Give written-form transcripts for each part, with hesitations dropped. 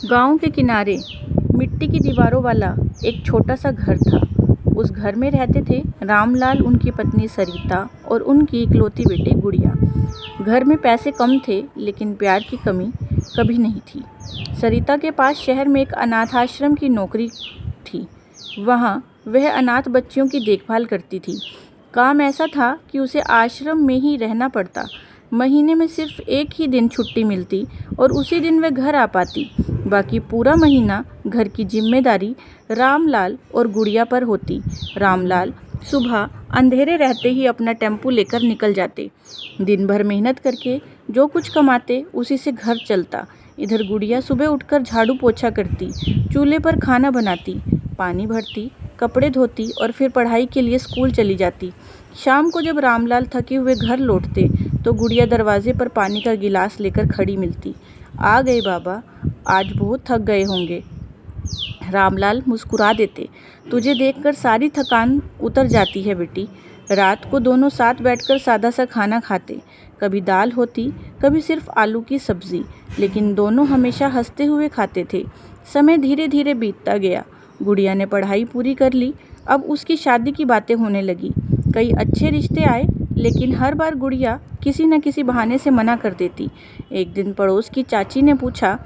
गांव के किनारे मिट्टी की दीवारों वाला एक छोटा सा घर था। उस घर में रहते थे रामलाल, उनकी पत्नी सरिता और उनकी इकलौती बेटी गुड़िया। घर में पैसे कम थे लेकिन प्यार की कमी कभी नहीं थी। सरिता के पास शहर में एक अनाथ आश्रम की नौकरी थी। वहाँ वह अनाथ बच्चियों की देखभाल करती थी। काम ऐसा था कि उसे आश्रम में ही रहना पड़ता। महीने में सिर्फ एक ही दिन छुट्टी मिलती और उसी दिन वह घर आ पाती। बाकी पूरा महीना घर की जिम्मेदारी रामलाल और गुड़िया पर होती। रामलाल सुबह अंधेरे रहते ही अपना टेम्पो लेकर निकल जाते। दिन भर मेहनत करके जो कुछ कमाते उसी से घर चलता। इधर गुड़िया सुबह उठकर झाड़ू पोछा करती, चूल्हे पर खाना बनाती, पानी भरती, कपड़े धोती और फिर पढ़ाई के लिए स्कूल चली जाती। शाम को जब रामलाल थके हुए घर लौटते तो गुड़िया दरवाजे पर पानी का गिलास लेकर खड़ी मिलती। आ गए बाबा, आज बहुत थक गए होंगे। रामलाल मुस्कुरा देते। तुझे देखकर सारी थकान उतर जाती है बेटी। रात को दोनों साथ बैठकर सादा सा खाना खाते। कभी दाल होती, कभी सिर्फ आलू की सब्जी, लेकिन दोनों हमेशा हंसते हुए खाते थे। समय धीरे धीरे बीतता गया। गुड़िया ने पढ़ाई पूरी कर ली। अब उसकी शादी की बातें होने लगी। कई अच्छे रिश्ते आए लेकिन हर बार गुड़िया किसी न किसी बहाने से मना कर देती। एक दिन पड़ोस की चाची ने पूछा,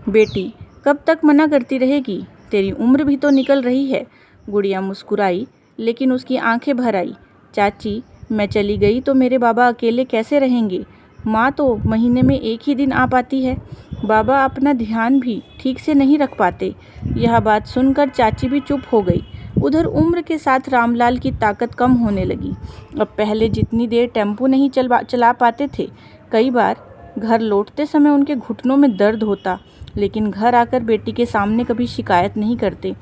बेटी कब तक मना करती रहेगी? तेरी उम्र भी तो निकल रही है। गुड़िया मुस्कुराई लेकिन उसकी आंखें भर आई। चाची, मैं चली गई तो मेरे बाबा अकेले कैसे रहेंगे? माँ तो महीने में एक ही दिन आ पाती है। बाबा अपना ध्यान भी ठीक से नहीं रख पाते। यह बात सुनकर चाची भी चुप हो गई। उधर उम्र के साथ रामलाल की ताकत कम होने लगी। अब पहले जितनी देर टेम्पो नहीं चला पाते थे। कई बार घर लौटते समय उनके घुटनों में दर्द होता, लेकिन घर आकर बेटी के सामने कभी शिकायत नहीं करते।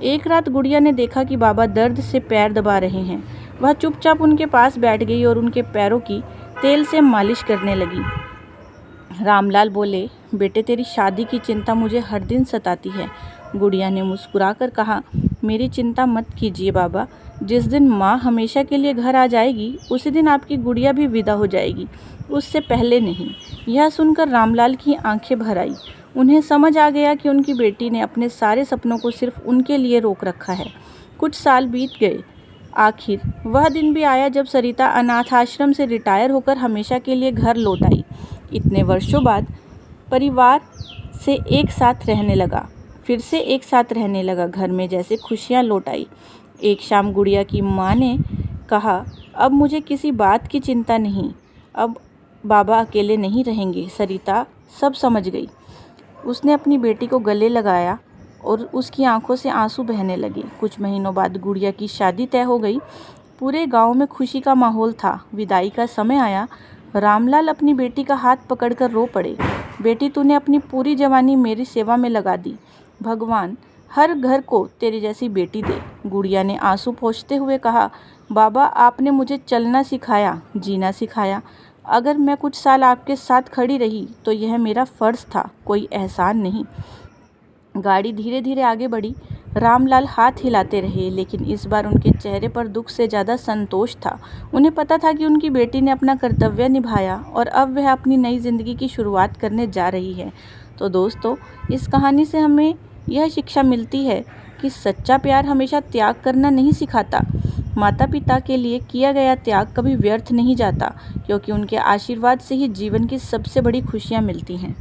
एक रात गुड़िया ने देखा कि बाबा दर्द से पैर दबा रहे हैं। वह चुपचाप उनके पास बैठ गई और उनके पैरों की तेल से मालिश करने लगी। रामलाल बोले, बेटे तेरी शादी की चिंता मुझे हर दिन सताती है। गुड़िया ने मुस्कुराकर कहा, मेरी चिंता मत कीजिए बाबा। जिस दिन माँ हमेशा के लिए घर आ जाएगी उसी दिन आपकी गुड़िया भी विदा हो जाएगी, उससे पहले नहीं। यह सुनकर रामलाल की आंखें भर आई। उन्हें समझ आ गया कि उनकी बेटी ने अपने सारे सपनों को सिर्फ उनके लिए रोक रखा है। कुछ साल बीत गए। आखिर वह दिन भी आया जब सरिता अनाथ आश्रम से रिटायर होकर हमेशा के लिए घर लौट आई। इतने वर्षों बाद परिवार से एक साथ रहने लगा। फिर से एक साथ रहने लगा। घर में जैसे खुशियाँ लौट आई। एक शाम गुड़िया की माँ ने कहा, अब मुझे किसी बात की चिंता नहीं। अब बाबा अकेले नहीं रहेंगे। सरिता सब समझ गई। उसने अपनी बेटी को गले लगाया और उसकी आंखों से आंसू बहने लगे। कुछ महीनों बाद गुड़िया की शादी तय हो गई। पूरे गांव में खुशी का माहौल था। विदाई का समय आया। रामलाल अपनी बेटी का हाथ पकड़कर रो पड़े। बेटी, तूने अपनी पूरी जवानी मेरी सेवा में लगा दी। भगवान हर घर को तेरी जैसी बेटी दे। गुड़िया ने आंसू पोंछते हुए कहा, बाबा आपने मुझे चलना सिखाया, जीना सिखाया। अगर मैं कुछ साल आपके साथ खड़ी रही तो यह मेरा फ़र्ज़ था, कोई एहसान नहीं। गाड़ी धीरे धीरे आगे बढ़ी। रामलाल हाथ हिलाते रहे लेकिन इस बार उनके चेहरे पर दुख से ज़्यादा संतोष था। उन्हें पता था कि उनकी बेटी ने अपना कर्तव्य निभाया और अब वह अपनी नई ज़िंदगी की शुरुआत करने जा रही है। तो दोस्तों, इस कहानी से हमें यह शिक्षा मिलती है कि सच्चा प्यार हमेशा त्याग करना नहीं सिखाता। माता पिता के लिए किया गया त्याग कभी व्यर्थ नहीं जाता, क्योंकि उनके आशीर्वाद से ही जीवन की सबसे बड़ी खुशियाँ मिलती हैं।